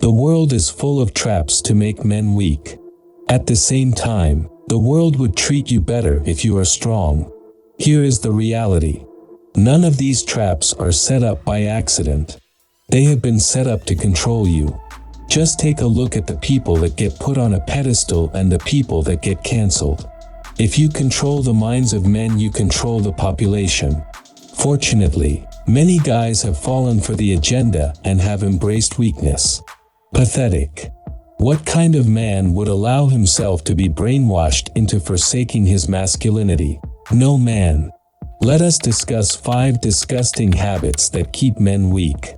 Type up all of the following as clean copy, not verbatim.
The world is full of traps to make men weak. At the same time, the world would treat you better if you are strong. Here is the reality. None of these traps are set up by accident. They have been set up to control you. Just take a look at the people that get put on a pedestal and the people that get cancelled. If you control the minds of men, you control the population. Fortunately, many guys have fallen for the agenda and have embraced weakness. Pathetic. What kind of man would allow himself to be brainwashed into forsaking his masculinity? No man. Let us discuss 5 disgusting habits that keep men weak.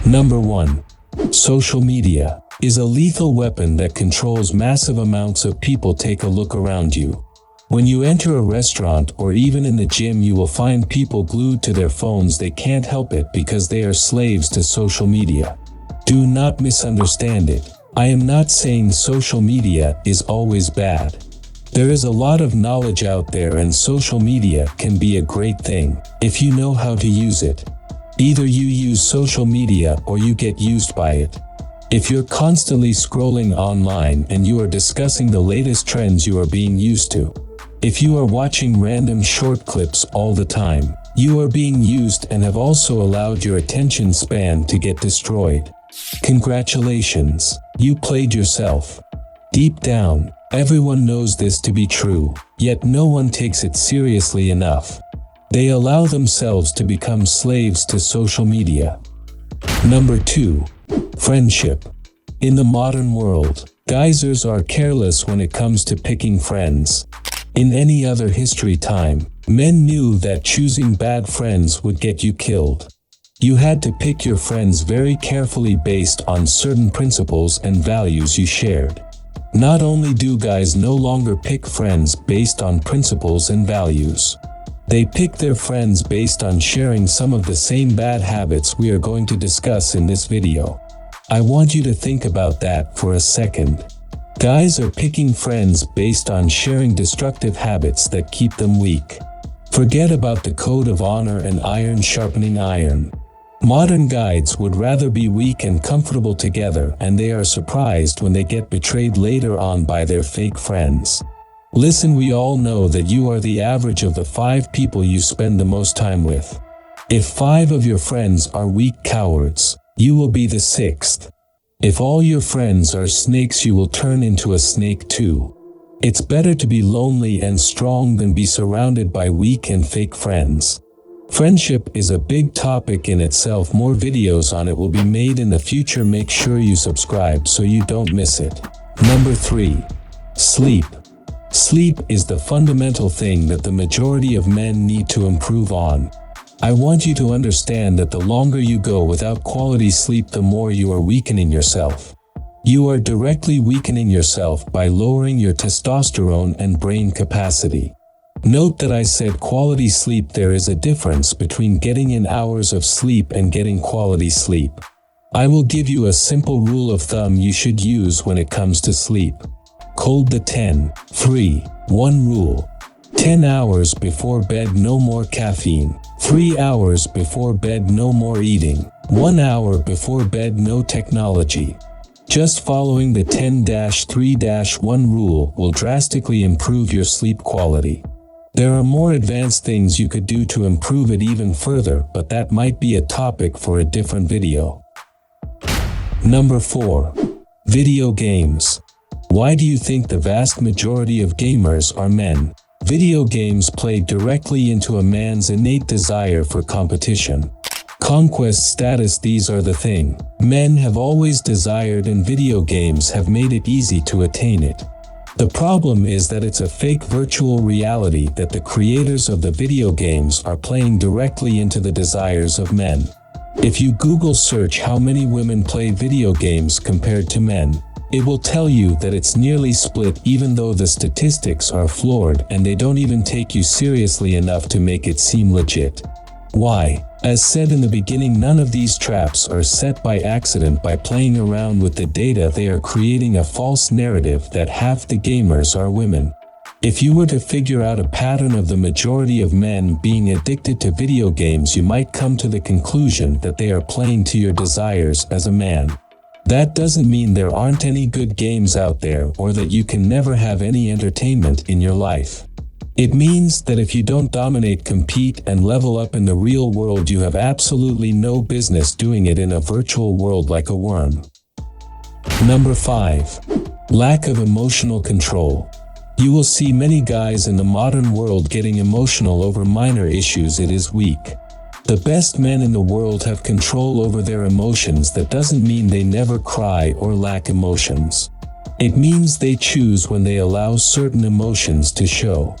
Number 1. Social media is a lethal weapon that controls massive amounts of people. Take a look around you. When you enter a restaurant or even in the gym, you will find people glued to their phones. They can't help it because they are slaves to social media. Do not misunderstand it. I am not saying social media is always bad. There is a lot of knowledge out there, and social media can be a great thing if you know how to use it. Either you use social media or you get used by it. If you're constantly scrolling online and you are discussing the latest trends, you are being used to. If you are watching random short clips all the time, you are being used and have also allowed your attention span to get destroyed. Congratulations, you played yourself. Deep down, everyone knows this to be true, yet no one takes it seriously enough. They allow themselves to become slaves to social media. Number 2. Friendship. In the modern world, geysers are careless when it comes to picking friends. In any other history time, men knew that choosing bad friends would get you killed. You had to pick your friends very carefully based on certain principles and values you shared. Not only do guys no longer pick friends based on principles and values, they pick their friends based on sharing some of the same bad habits we are going to discuss in this video. I want you to think about that for a second. Guys are picking friends based on sharing destructive habits that keep them weak. Forget about the code of honor and iron sharpening iron. Modern guys would rather be weak and comfortable together, and they are surprised when they get betrayed later on by their fake friends. Listen, we all know that you are the average of the 5 people you spend the most time with. If 5 of your friends are weak cowards, you will be the 6th. If all your friends are snakes, you will turn into a snake too. It's better to be lonely and strong than be surrounded by weak and fake friends. Friendship is a big topic in itself. More videos on it will be made in the future. Make sure you subscribe so you don't miss it. Number 3. Sleep. Sleep is the fundamental thing that the majority of men need to improve on. I want you to understand that the longer you go without quality sleep, the more you are weakening yourself. You are directly weakening yourself by lowering your testosterone and brain capacity. Note that I said quality sleep. There is a difference between getting in hours of sleep and getting quality sleep. I will give you a simple rule of thumb you should use when it comes to sleep. Called the 10-3-1 rule. 10 hours before bed, no more caffeine. 3 hours before bed, no more eating. 1 hour before bed, no technology. Just following the 10-3-1 rule will drastically improve your sleep quality. There are more advanced things you could do to improve it even further, but that might be a topic for a different video. Number 4. Video games. Why do you think the vast majority of gamers are men? Video games play directly into a man's innate desire for competition. Conquest status, these are the thing men have always desired, and video games have made it easy to attain it. The problem is that it's a fake virtual reality that the creators of the video games are playing directly into the desires of men. If you Google search how many women play video games compared to men, it will tell you that it's nearly split, even though the statistics are flawed and they don't even take you seriously enough to make it seem legit. Why? As said in the beginning, none of these traps are set by accident. By playing around with the data, they are creating a false narrative that half the gamers are women. If you were to figure out a pattern of the majority of men being addicted to video games, you might come to the conclusion that they are playing to your desires as a man. That doesn't mean there aren't any good games out there or that you can never have any entertainment in your life. It means that if you don't dominate, compete, and level up in the real world, you have absolutely no business doing it in a virtual world like a worm. Number 5. Lack of emotional control. You will see many guys in the modern world getting emotional over minor issues. It is weak. The best men in the world have control over their emotions. That doesn't mean they never cry or lack emotions. It means they choose when they allow certain emotions to show.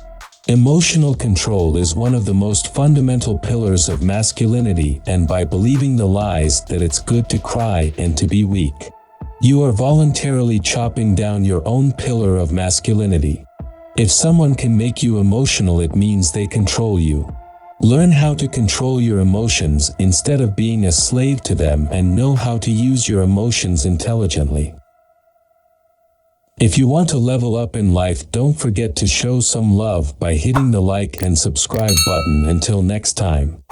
Emotional control is one of the most fundamental pillars of masculinity, and by believing the lies that it's good to cry and to be weak, you are voluntarily chopping down your own pillar of masculinity. If someone can make you emotional, it means they control you. Learn how to control your emotions instead of being a slave to them, and know how to use your emotions intelligently. If you want to level up in life, don't forget to show some love by hitting the like and subscribe button. Until next time.